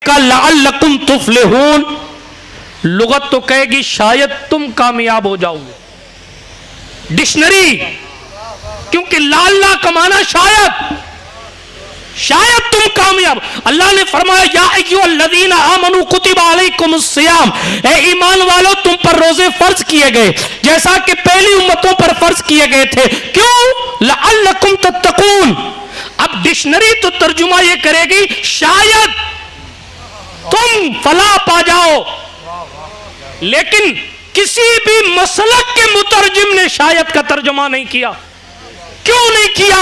का लअल्लकुम तुफ्लिहून, लुगत तो कहेगी शायद तुम कामयाब हो जाओगे। डिक्शनरी, क्योंकि लाल्ला का माना शायद, शायद तुम कामयाब। अल्लाह ने फरमाया या अय्युहल्लज़ीना आमनू कुतिबा अलैकुमुस्सियाम, ए ईमान वालों तुम पर रोजे फर्ज किए गए जैसा कि पहली उम्मतों पर फर्ज किए गए थे। क्यों? लअल्लकुम तत्तकून। अब डिक्शनरी तो तर्जुमा ये करेगी शायद तुम फलाह पा जाओ, लेकिन किसी भी मसलक के मुतरजिम ने शायद का तर्जुमा नहीं किया। क्यों नहीं किया?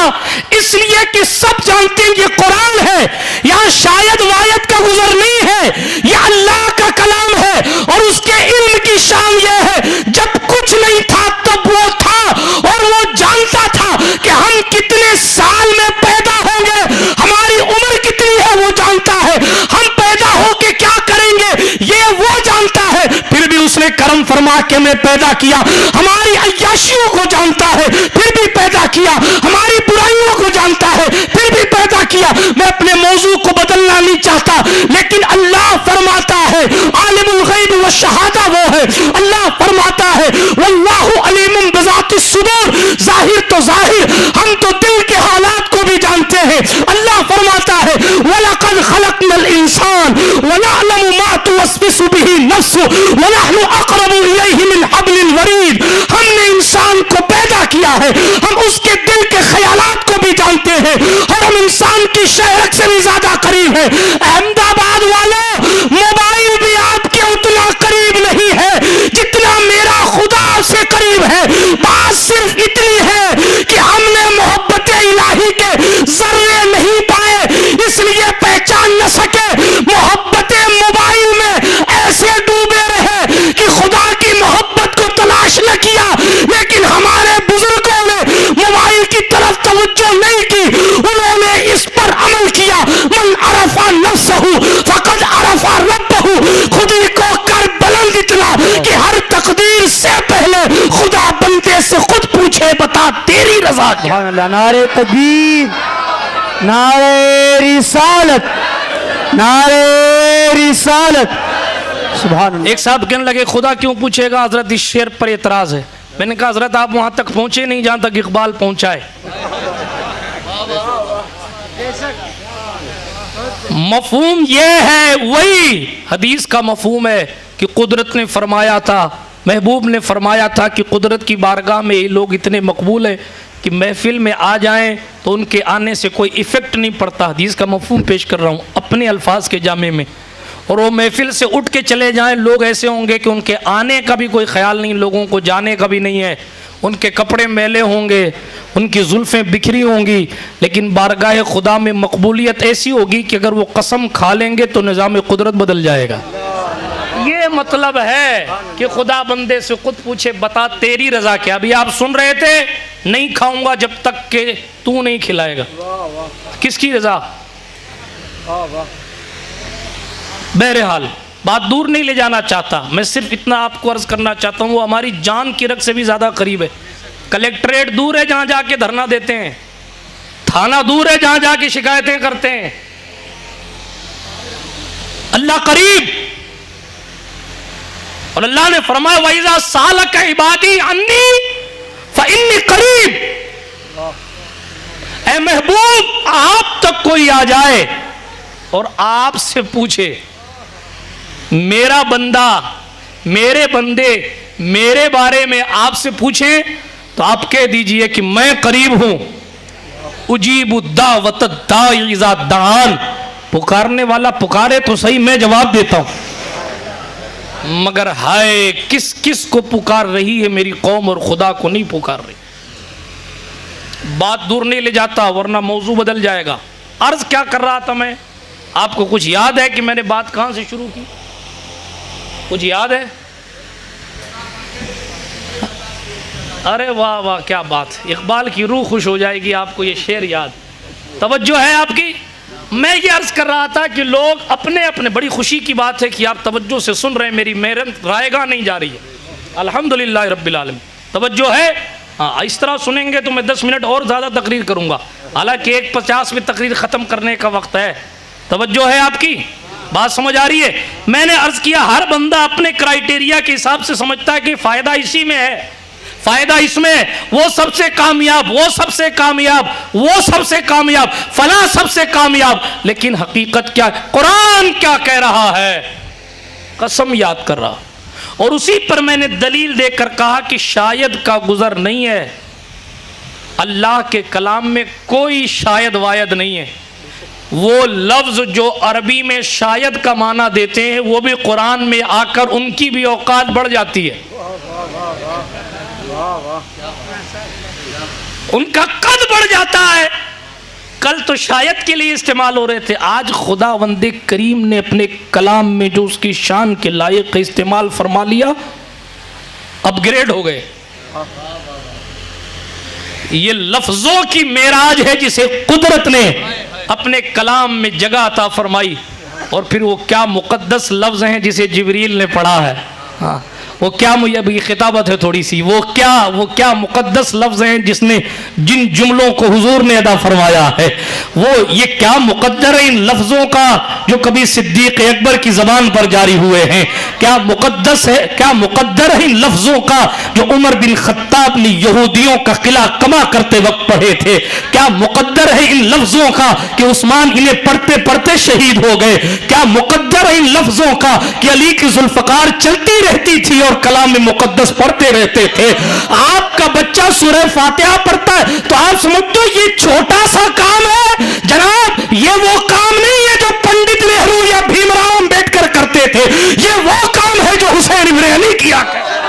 इसलिए कि सब जानते हैं ये कुरान है, यहां शायद वायद का गुजर नहीं है, यह अल्लाह का कलाम है और उसके इल्म की शान ये है जब कुछ नहीं था तब वो था और वो जानता था कि हम कितने साल में पैदा होंगे, हमारी उम्र कितनी है वो जानता है, हम पैदा होके क्या करेंगे ये वो जानता है, फिर भी उसने करम फरमा के हमें पैदा किया। हमारी अय्याशियों को जानता है फिर भी पैदा किया, हमारी बुराइयों को जानता है फिर भी पैदा किया। मैं अपने मौजू को बदलना नहीं चाहता, लेकिन अल्लाह फरमाता है आलिमुल गैब व शहादा वो है। अल्लाह फरमाता है वल्लाहु अलीमुम बिज़ातिस सुदूर, जाहिर तो जाहिर, हम तो दिल के हालात को भी जानते हैं। अल्लाह फरमाता है वलक़द खलक़नल इंसान व नअलमु मा तुवस्विसु बिही नफ्सु व नहनु अक़रबु इलैहि मिन हब्लिल वरीद। हमने इंसान को पैदा किया है, हम उसके दिल के ख्यालात को भी जानते हैं और हम इंसान की शहरत से भी ज्यादा करीब है। अहमदाबाद वालों, मोबाइल भी आपके उतना करीब नहीं है जितना मेरा खुदा से करीब है। बात सिर्फ इतनी है कि हमने मोहब्बत इलाही के जर्रे नहीं पाए, इसलिए पहचान न सके। मोहब्बत मोबाइल में ऐसे डूबे रहे कि खुदा की मोहब्बत को तलाश न किया, लेकिन हमारे बुजुर्गों ने मोबाइल की तरफ तवज्जो नहीं की, उन्होंने इस पर अमल किया। मन अरफा नफ्सहु फक़द अरफा रब्बहु, खुद को कर बुलंद इतना कि हर तकदीर से पहले खुदा बंदे से खुद पूछे बता तेरी रजा क्या। नारे तकबीर, नारे रिसालत, नारे रिसालत, सुभान अल्लाह। एक साहब कहने लगे खुदा क्यों पूछेगा, हजरत इस शेर पर एतराज है। मैंने कहा हजरत आप वहां तक पहुंचे नहीं जहां तक इकबाल पहुंचा है। मफहूम ये है, वही हदीस का मफहूम है कि कुदरत ने फरमाया था, महबूब ने फरमाया था कि कुदरत की बारगाह में ये लोग इतने मकबूल हैं कि महफिल में आ जाएं तो उनके आने से कोई इफ़ेक्ट नहीं पड़ता। हदीस का मफहूम पेश कर रहा हूँ अपने अल्फाज के जामे में। और वो महफिल से उठ के चले जाएं, लोग ऐसे होंगे कि उनके आने का भी कोई ख्याल नहीं, लोगों को जाने का भी नहीं है, उनके कपड़े मैले होंगे, उनकी जुल्फ़ें बिखरी होंगी, लेकिन बारगाह खुदा में मकबूलियत ऐसी होगी कि अगर वो कसम खा लेंगे तो निज़ाम कुदरत बदल जाएगा। ये मतलब है कि खुदा बंदे से खुद पूछे बता तेरी रजा क्या। अभी आप सुन रहे थे नहीं खाऊंगा जब तक कि तू नहीं खिलाएगा। किसकी रजा? बहरहाल बात दूर नहीं ले जाना चाहता, मैं सिर्फ इतना आपको अर्ज करना चाहता हूँ, वो हमारी जान की रग से भी ज़्यादा करीब है। कलेक्ट्रेट दूर है जहाँ जाके धरना देते हैं, थाना दूर है जहाँ जाके शिकायतें करते हैं, अल्लाह करीब। और अल्लाह ने फरमाया वइज़ा सालक इबादी अन्नी फइन्नी करीब। ऐ महबूब आप तक कोई आ जाए और आपसे पूछे मेरा बंदा, मेरे बंदे मेरे बारे में आपसे पूछें तो आप कह दीजिए कि मैं करीब हूं। उजीबु दावत दाई इज़ा दान, पुकारने वाला पुकारे तो सही मैं जवाब देता हूं, मगर हाय किस किस को पुकार रही है मेरी कौम और खुदा को नहीं पुकार रही। बात दूर नहीं ले जाता वरना मौजू बदल जाएगा। अर्ज क्या कर रहा था मैं, आपको कुछ याद है कि मैंने बात कहां से शुरू की? कुछ याद है? अरे वाह वाह क्या बात, इकबाल की रूह खुश हो जाएगी आपको ये शेर याद। तवज्जो है आपकी? मैं ये अर्ज कर रहा था कि लोग अपने अपने, बड़ी खुशी की बात है कि आप तवज्जो से सुन रहे हैं, मेरी मेहनत रायगा नहीं जा रही है, अल्हम्दुलिल्लाह रब्बिल आलमीन। तवज्जो है? हाँ, इस तरह सुनेंगे तो मैं 10 मिनट और ज़्यादा तकरीर करूँगा, हालांकि 1:50 में तकरीर ख़त्म करने का वक्त है। तवज्जो है आपकी? बात समझ आ रही है? मैंने अर्ज किया हर बंदा अपने क्राइटेरिया के हिसाब से समझता है कि फायदा इसी में है, फायदा इसमें, वो सबसे कामयाब, वो सबसे कामयाब, वो सबसे कामयाब, फला सबसे कामयाब। लेकिन हकीकत क्या, कुरान क्या कह रहा है, कसम याद कर रहा। और उसी पर मैंने दलील देकर कहा कि शायद का गुजर नहीं है, अल्लाह के कलाम में कोई शायद वायद नहीं है। वो लफ्ज जो अरबी में शायद का माना देते हैं वो भी कुरान में आकर उनकी भी औकात बढ़ जाती है, उनका कद बढ़ जाता है। कल तो शायद के लिए इस्तेमाल हो रहे थे, आज खुदावंद करीम ने अपने कलाम में जो उसकी शान के लायक इस्तेमाल फरमा लिया, अपग्रेड हो गए। ये लफ्जों की मेराज है जिसे कुदरत ने अपने कलाम में जगह अता फरमाई। और फिर वो क्या मुकद्दस लफ्ज हैं जिसे जिब्रील ने पढ़ा है। हाँ, वो क्या, मुझे अभी खिताबत है थोड़ी सी, वो क्या मुकद्दस लफ्ज हैं जिसने जिन जुमलों को हुजूर ने अदा फरमाया है। वो ये क्या मुकद्दर है इन लफ्जों का जो कभी सिद्दीक अकबर की जबान पर जारी हुए हैं। क्या मुकद्दस है, क्या मुकद्दर है इन लफ्जों का जो उमर बिन खत्ताब ने यहूदियों का किला कमा करते वक्त पढ़े थे। क्या मुकद्दर है इन लफ्जों का कि उस्मान इन्हें पढ़ते पढ़ते शहीद हो गए। क्या मुकद्दर है इन लफ्जों का कि अली की जुल्फकार चलती रहती थी और कलाम में मुकद्दस पढ़ते रहते थे। आपका बच्चा सूरह फातिहा पढ़ता है तो आप समझते ये छोटा सा काम है। जनाब, ये वो काम नहीं है जो पंडित नेहरू या भीमराव अंबेडकर करते थे, ये वो काम है जो हुसैन इब्न अली किया करते।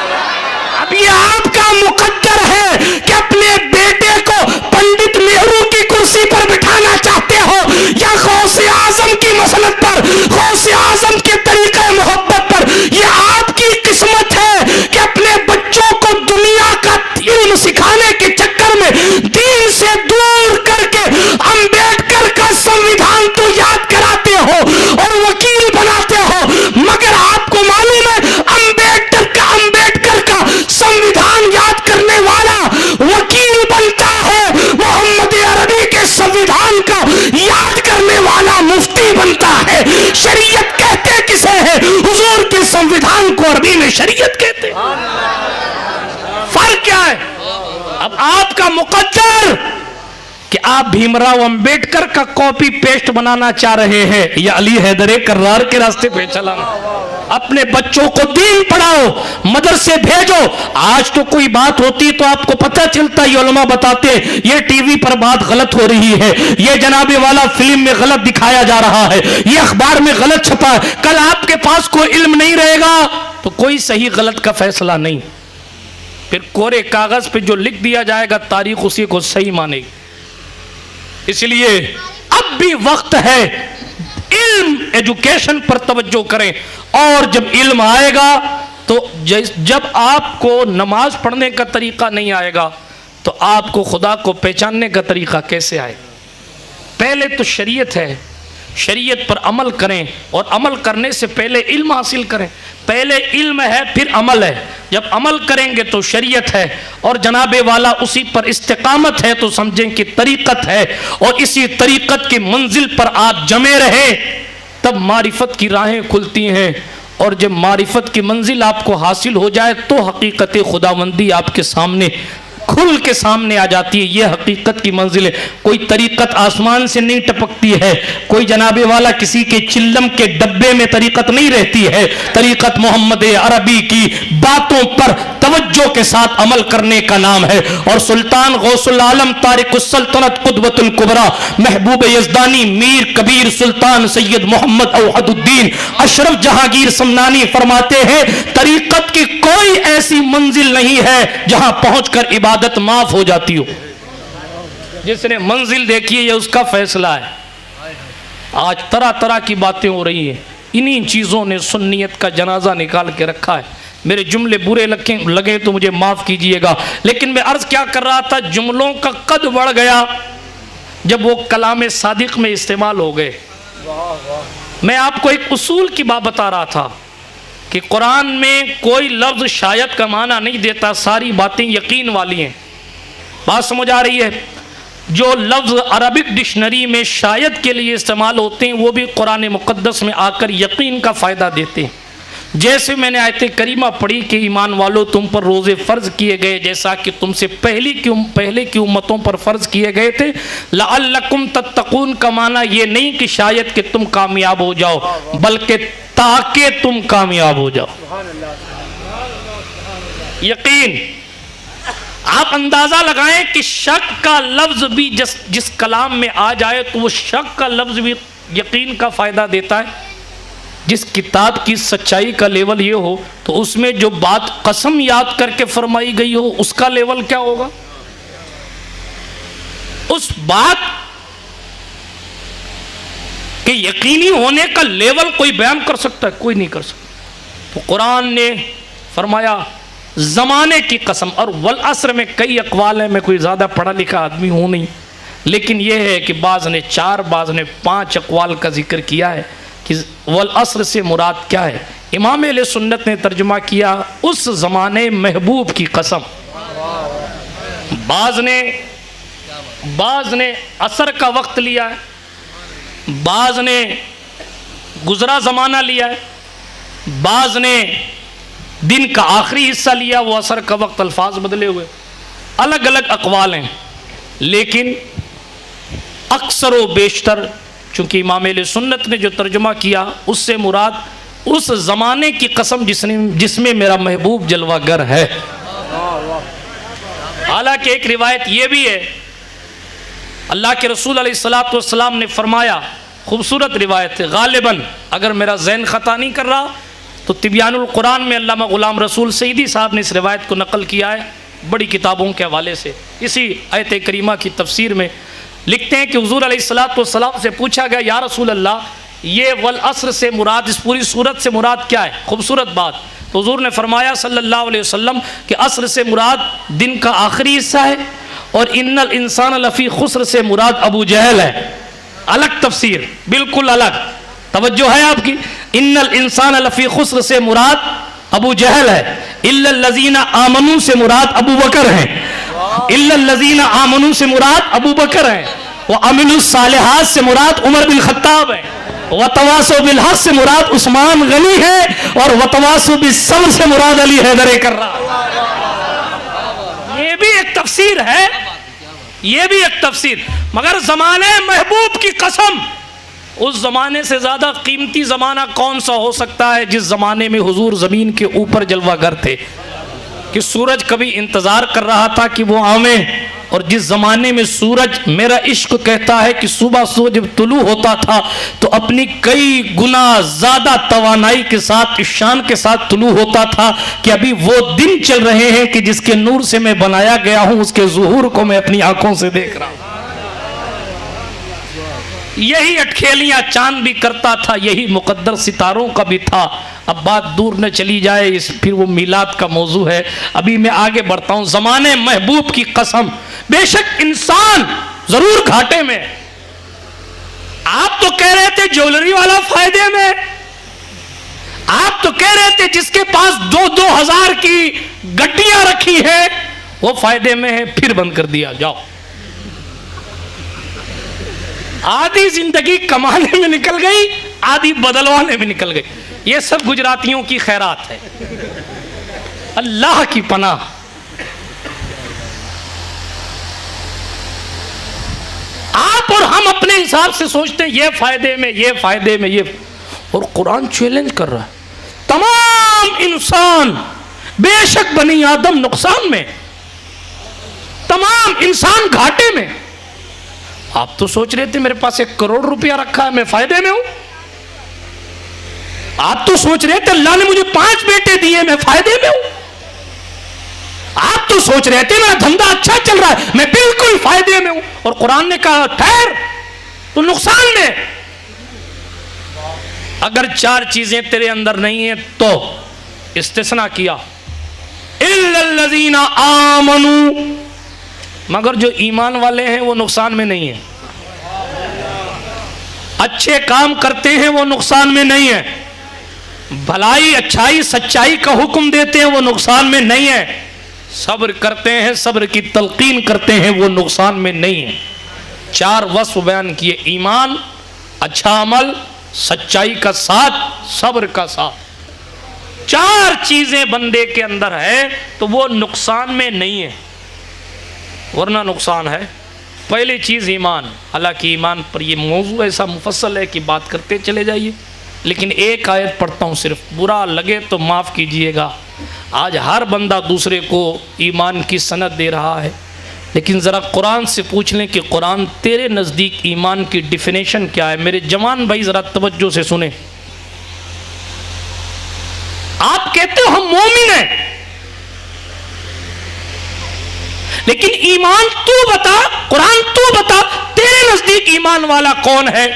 अब ये आपका मुकद्दर है कि अपने बेटे को पंडित नेहरू की कुर्सी पर बिठाना चाहते हो या गौसे आजम की मसनद पर, गौसे आजम के तरीके मोहब्बत पर। ये आपकी किस्मत है कि अपने बच्चों को दुनिया का इल्म सिखाने के चक्कर में दीन से दूर करके अंबेडकर का संविधान तो याद कराते हो और वकील बनाते हो, मगर आपको मालूम है अंबेडकर का संविधान याद करने वाला वकील बनता है, मोहम्मद अरबी के संविधान का याद करने वाला मुफ्ती बनता है। शरीयत कहते किसे है? हुजूर के संविधान को अरबी में शरीयत कहते हैं। फर्क क्या है? अब आपका मुकद्दर कि आप भीमराव अंबेडकर का कॉपी पेस्ट बनाना चाह रहे हैं या अली हैदर कर्रार के रास्ते पे चलाना। अपने बच्चों को दीन पढ़ाओ, मदरसे भेजो। आज तो कोई बात होती तो आपको पता चलता, ये उलमा बताते ये टीवी पर बात गलत हो रही है, ये जनाबे वाला फिल्म में गलत दिखाया जा रहा है, ये अखबार में गलत छपा है। कल आपके पास कोई इल्म नहीं रहेगा तो कोई सही गलत का फैसला नहीं, फिर कोरे कागज पे जो लिख दिया जाएगा तारीख उसी को सही मानेगी। इसलिए अब भी वक्त है, इल्म एजुकेशन पर तवज्जो करें। और जब इल्म आएगा तो जब आपको नमाज पढ़ने का तरीका नहीं आएगा तो आपको खुदा को पहचानने का तरीका कैसे आएगा? पहले तो शरीयत है, शरीयत पर अमल करें और अमल करने से पहले इल्म हासिल करें। पहले इल्म है फिर अमल है, जब अमल करेंगे तो शरीयत है और जनाबे वाला उसी पर इस्तिकामत है तो समझें कि तरीकत है। और इसी तरीकत की मंजिल पर आप जमे रहे तब मारिफत की राहें खुलती हैं। और जब मारिफत की मंजिल आपको हासिल हो जाए तो हकीकत खुदावंदी आपके सामने खुल के सामने आ जाती है। यह हकीकत की मंजिल है। कोई तरीकत आसमान से नहीं टपकती है, कोई जनाबे वाला किसी के चिल्लम के डब्बे में तरीकत नहीं रहती है। तरीकत मोहम्मद अरबी की बातों पर तवज्जो के साथ अमल करने का नाम है। और सुल्तान गौसुल आलम तारिकुस सल्तनत कुतबतुल कुबरा महबूब यज़दानी मीर कबीर सुल्तान सैयद मोहम्मद औहदुद्दीन अशरफ जहांगीर समनानी फरमाते हैं, तरीकत की कोई ऐसी मंजिल नहीं है जहां पहुंचकर इबादत माफ हो जाती हो। जिसने मंजिल देखी है ये उसका फैसला है। आज तरह तरह की बातें हो रही हैं, इन्हीं चीज़ों ने सुन्नियत का जनाजा निकाल के रखा है। मेरे जुमले बुरे लगे तो मुझे माफ़ कीजिएगा, लेकिन मैं अर्ज़ क्या कर रहा था, जुमलों का कद बढ़ गया जब वो कलाम सादिक में इस्तेमाल हो गए। मैं आपको एक उसूल की बात बता रहा था कि कुरान में कोई लफ्ज़ शायद का माना नहीं देता, सारी बातें यकीन वाली हैं। बात समझ आ रही है? जो लफ्ज़ अरबिक डिक्शनरी में शायद के लिए इस्तेमाल होते हैं वो भी कुरान मुक़द्दस में आकर यकीन का फ़ायदा देते हैं। जैसे मैंने आयत करीमा पढ़ी कि ईमान वालों तुम पर रोज़े फ़र्ज़ किए गए जैसा कि तुमसे पहले की उम्मतों पर फ़र्ज़ किए गए थे। लअल्लकुम तत्तकून का माना ये नहीं कि शायद कि तुम कामयाब हो जाओ, बल्कि ताकि तुम कामयाब हो जाओ। यकीन, आप अंदाज़ा लगाएं कि शक का लफ्ज़ भी जिस कलाम में आ जाए तो वो शक का लफ्ज़ भी यकीन का फ़ायदा देता है। जिस किताब की सच्चाई का लेवल ये हो तो उसमें जो बात कसम याद करके फरमाई गई हो उसका लेवल क्या होगा। उस बात के यकीनी होने का लेवल कोई बयान कर सकता है? कोई नहीं कर सकता। तो कुरान ने फरमाया ज़माने की कसम, और वल असर में कई अकवाल हैं, मैं कोई ज़्यादा पढ़ा लिखा आदमी हूँ नहीं, लेकिन यह है कि बाज़ ने 4 बाज़ ने 5 अकवाल का जिक्र किया है कि वल असर से मुराद क्या है। इमाम अहले सुन्नत ने तर्जुमा किया उस ज़माने महबूब की कसम। बाज़ ने असर का वक्त लिया है, बाज़ ने गुज़रा ज़माना लिया है, बाज़ ने दिन का आखिरी हिस्सा लिया, वो असर का वक्त, अल्फाज बदले हुए, अलग अलग अकवाल हैं। लेकिन अक्सर व बेशतर चूँकि इमाम अहले सुन्नत ने जो तर्जुमा किया उससे मुराद उस ज़माने की कसम जिसमें मेरा महबूब जलवागर है। हालांकि एक रिवायत ये भी है, अल्लाह के रसूल अलैहिस्सलातु वस्सलाम ने फरमाया, खूबसूरत रिवायत है, गालिबन अगर मेरा ज़हन ख़ता नहीं कर रहा तो तिब्यानुल कुरान में अल्लामा ग़ुलाम रसूल सईदी साहब ने इस रिवायत को नकल किया है बड़ी किताबों के हवाले से। इसी आयत करीमा की तफसीर में लिखते हैं कि हुज़ूर अलैहिस्सलातु वस्सलाम से पूछा गया, या रसूल अल्लाह, ये वल असर से मुराद, इस पूरी सूरत से मुराद क्या है? खूबसूरत बात। तो हुज़ूर ने फरमाया सल्लल्लाहु अलैहि वसल्लम कि असर से मुराद दिन का आखिरी हिस्सा है, और इन्नल इंसान लफ़ी खुस्र से मुराद अबू जहल है। अलग तफसीर, बिल्कुल अलग तवज्जो है आपकी। इन्नल इंसान लफ़ी खुस्र से मुराद अबू जहल है, इल्लल लज़ीना आमनू से मुराद अबू बकर हैं, इल्लल लज़ीना आमनू से मुराद अबू बकर हैं, व अमिलुस सालिहात से मुराद उमर बिन खत्ताब है, व तवासो बिल हक़ से मुराद उस्मान गनी है, और व तवासो बिस सब्र से मुराद अली हैदर कर्रा। ये भी एक तफसीर है, ये भी एक तफसीर। मगर ज़माने महबूब की कसम, उस ज़माने से ज़्यादा कीमती ज़माना कौन सा हो सकता है जिस ज़माने में हुजूर ज़मीन के ऊपर जलवागर थे कि सूरज कभी इंतज़ार कर रहा था कि वो आवे, और जिस ज़माने में सूरज, मेरा इश्क कहता है कि सुबह सूरज जब तुलू होता था तो अपनी कई गुना ज़्यादा तवानाई के साथ, इशान के साथ तुलू होता था कि अभी वो दिन चल रहे हैं कि जिसके नूर से मैं बनाया गया हूँ, उसके ज़ुहूर को मैं अपनी आंखों से देख रहा हूँ। यही अटखेलियां चांद भी करता था, यही मुकद्दर सितारों का भी था। अब बात दूर न चली जाए, फिर वो मिलाद का मौजू है। अभी मैं आगे बढ़ता हूं। ज़माने महबूब की कसम, बेशक इंसान जरूर घाटे में। आप तो कह रहे थे ज्वेलरी वाला फायदे में, आप तो कह रहे थे जिसके पास 2-2 हजार की गड्डियां रखी है वो फायदे में है, फिर बंद कर दिया। जाओ, आधी जिंदगी कमाने में निकल गई, आधी बदलवाने में निकल गई। ये सब गुजरातियों की खैरात है, अल्लाह की पनाह। आप और हम अपने हिसाब से सोचते हैं ये फायदे में, ये फायदे में, ये, और कुरान चैलेंज कर रहा है तमाम इंसान, बेशक बनी आदम नुकसान में, तमाम इंसान घाटे में। आप तो सोच रहे थे मेरे पास 1 करोड़ रुपया रखा है, मैं फायदे में हूं। आप तो सोच रहे थे अल्लाह ने मुझे 5 बेटे दिए, मैं फायदे में हूं। आप तो सोच रहे थे मेरा धंधा अच्छा चल रहा है, मैं बिल्कुल फायदे में हूं। और कुरान ने कहा ठहर, तो नुकसान में। अगर 4 चीजें तेरे अंदर नहीं है तो इस्तिस्ना किया, इल्लल्लज़ीना आमनू, मगर जो ईमान वाले हैं वो नुकसान में नहीं है, अच्छे काम करते हैं वो नुकसान में नहीं है, भलाई, अच्छाई, सच्चाई का हुक्म देते हैं वो नुकसान में नहीं है, सब्र करते हैं, सब्र की तलकीन करते हैं वो नुकसान में नहीं है। 4 वस्फ बयान किए, ईमान, अच्छा अमल, सच्चाई का साथ, सब्र का साथ। 4 चीजें बंदे के अंदर है तो वो नुकसान में नहीं है, वरना नुकसान है। पहली चीज ईमान, हालांकि ईमान पर ये मौजू ऐसा मुफस्सल है कि बात करते चले जाइए, लेकिन एक आयत पढ़ता हूँ सिर्फ, बुरा लगे तो माफ़ कीजिएगा। आज हर बंदा दूसरे को ईमान की सनद दे रहा है, लेकिन ज़रा कुरान से पूछ लें कि कुरान तेरे नज़दीक ईमान की डिफिनेशन क्या है। मेरे जवान भाई ज़रा तवज्जो से सुने। आप कहते हो हम मोमिन हैं, लेकिन ईमान तू बता, कुरान तू बता, तेरे नज़दीक ईमान वाला कौन है?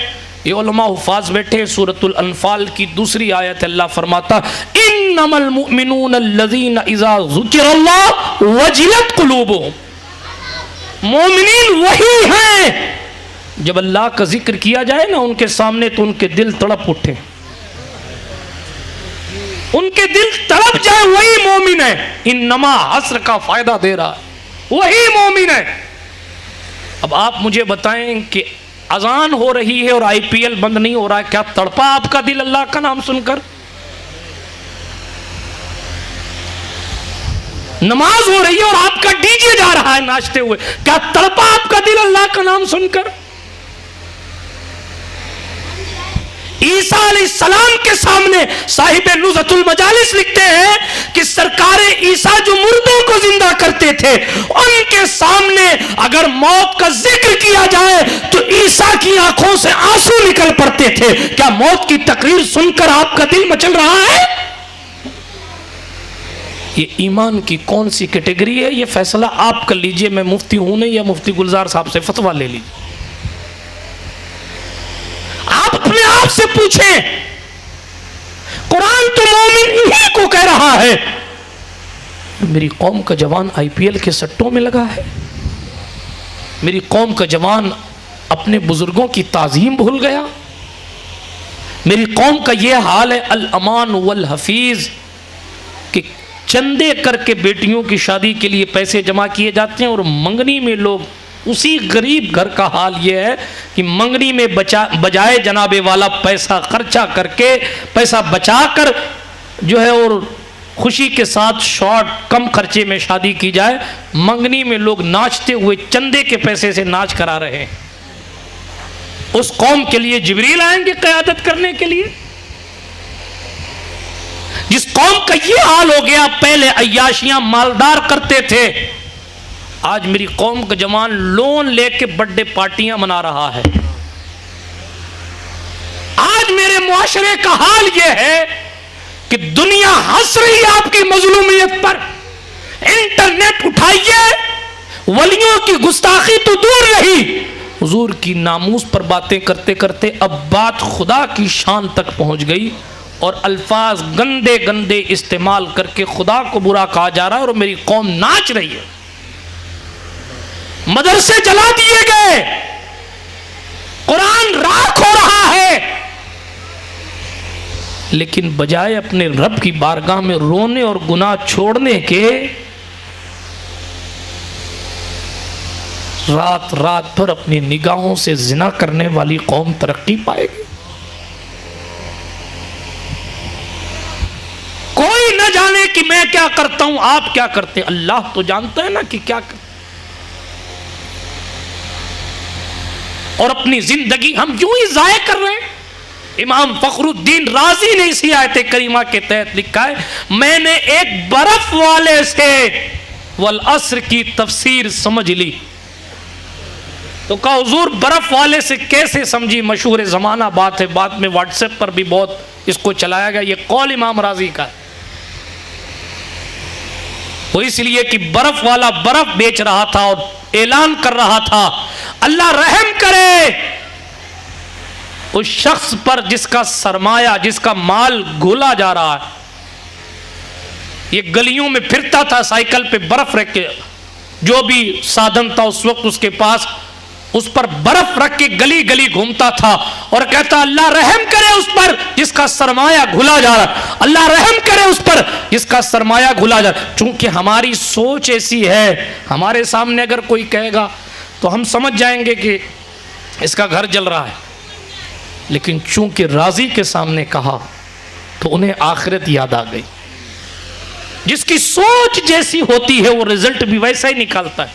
ये उलमा हुफाज बैठे। सूरतुल अनफाल की दूसरी आयत अल्लाह फरमाता, इन्नमल मुमिनून अल्लज़ीना इज़ा ज़ुकिरल्लाह वजिलत कुलूबुहुम। मोमिनीन वही हैं जब अल्लाह का जिक्र किया जाए ना उनके सामने तो उनके दिल तड़प उठे, उनके दिल तड़प जाए, वही मोमिन है। इन्नमा हस्र का फायदा दे रहा है, वही मोमिन है। अब आप मुझे बताएं कि अजान हो रही है और आईपीएल बंद नहीं हो रहा है, क्या तड़पा आपका दिल अल्लाह का नाम सुनकर? नमाज हो रही है और आपका डीजे जा रहा है नाचते हुए, क्या तड़पा आपका दिल अल्लाह का नाम सुनकर? ईसा अलैहिस्सलाम के सामने साहिब नुज़हतुल मजालिस लिखते हैं कि सरकारे ईसा जो मुर्दों को जिंदा करते थे, उनके सामने अगर मौत का जिक्र किया जाए तो ईसा की आंखों से आंसू निकल पड़ते थे। क्या मौत की तकरीर सुनकर आपका दिल मचल रहा है? ये ईमान की कौन सी कैटेगरी है, ये फैसला आप कर लीजिए। मैं मुफ्ती हूं नहीं, या मुफ्ती गुलजार साहब से फतवा ले लीजिए। आप अपने आप से पूछें, कुरान तो मोमिन इन्हीं को कह रहा है। मेरी कौम का जवान आईपीएल के सट्टों में लगा है, मेरी कौम का जवान अपने बुजुर्गों की ताजीम भूल गया, मेरी कौम का यह हाल है अल अमान वल हफीज कि चंदे करके बेटियों की शादी के लिए पैसे जमा किए जाते हैं और मंगनी में लोग, उसी गरीब घर का हाल ये है कि मंगनी में बजाय जनाबे वाला पैसा खर्चा करके, पैसा बचाकर जो है और खुशी के साथ शॉर्ट कम खर्चे में शादी की जाए, मंगनी में लोग नाचते हुए चंदे के पैसे से नाच करा रहे हैं। उस कौम के लिए जिब्रील आएंगे क़यादत करने के लिए। जिस कौम का ये हाल हो गया, पहले अय्याशियां मालदार करते थे, आज मेरी कौम का जवान लोन लेके बर्थडे पार्टियां मना रहा है। आज मेरे मुआशरे का हाल यह है कि दुनिया हंस रही है आपकी मजलूमियत पर। इंटरनेट उठाइए, वलियों की गुस्ताखी तो दूर रही, हुजूर की नामूस पर बातें करते करते अब बात खुदा की शान तक पहुंच गई और अल्फाज गंदे गंदे इस्तेमाल करके खुदा को बुरा कहा जा रहा है और मेरी कौम नाच रही है। मदरसे जला दिए गए, कुरान राख हो रहा है, लेकिन बजाय अपने रब की बारगाह में रोने और गुनाह छोड़ने के, रात रात भर अपनी निगाहों से जिना करने वाली कौम तरक्की पाएगी। कोई न जाने कि मैं क्या करता हूं, आप क्या करते, अल्लाह तो जानता है ना कि क्या करते। और अपनी जिंदगी हम यूं ही जाया कर रहे हैं। इमाम फखरुद्दीन राजी ने इसी आयत करीमा के तहत लिखा है, मैंने एक बर्फ वाले से वल अस्र की तफसीर समझ ली। तो कहा हुजूर बर्फ वाले से कैसे समझी? मशहूर जमाना बात है, बाद में व्हाट्सएप पर भी बहुत इसको चलाया गया। ये कौल इमाम राजी का है। वो इसलिए कि बर्फ वाला बर्फ बेच रहा था और ऐलान कर रहा था, अल्लाह रहम करे उस शख्स पर जिसका सरमाया, जिसका माल घुला जा रहा है। ये गलियों में फिरता था साइकिल पे बर्फ रख के, जो भी साधन था उस वक्त उसके पास, उस पर बर्फ रख के गली गली घूमता था और कहता अल्लाह रहम करे उस पर जिसका सरमाया घुला जा रहा, अल्लाह रहम करे उस पर जिसका सरमाया घुला जा रहा। चूंकि हमारी सोच ऐसी है, हमारे सामने अगर कोई कहेगा तो हम समझ जाएंगे कि इसका घर जल रहा है, लेकिन चूंकि राजी के सामने कहा तो उन्हें आखिरत याद आ गई। जिसकी सोच जैसी होती है वो रिजल्ट भी वैसा ही निकालता है।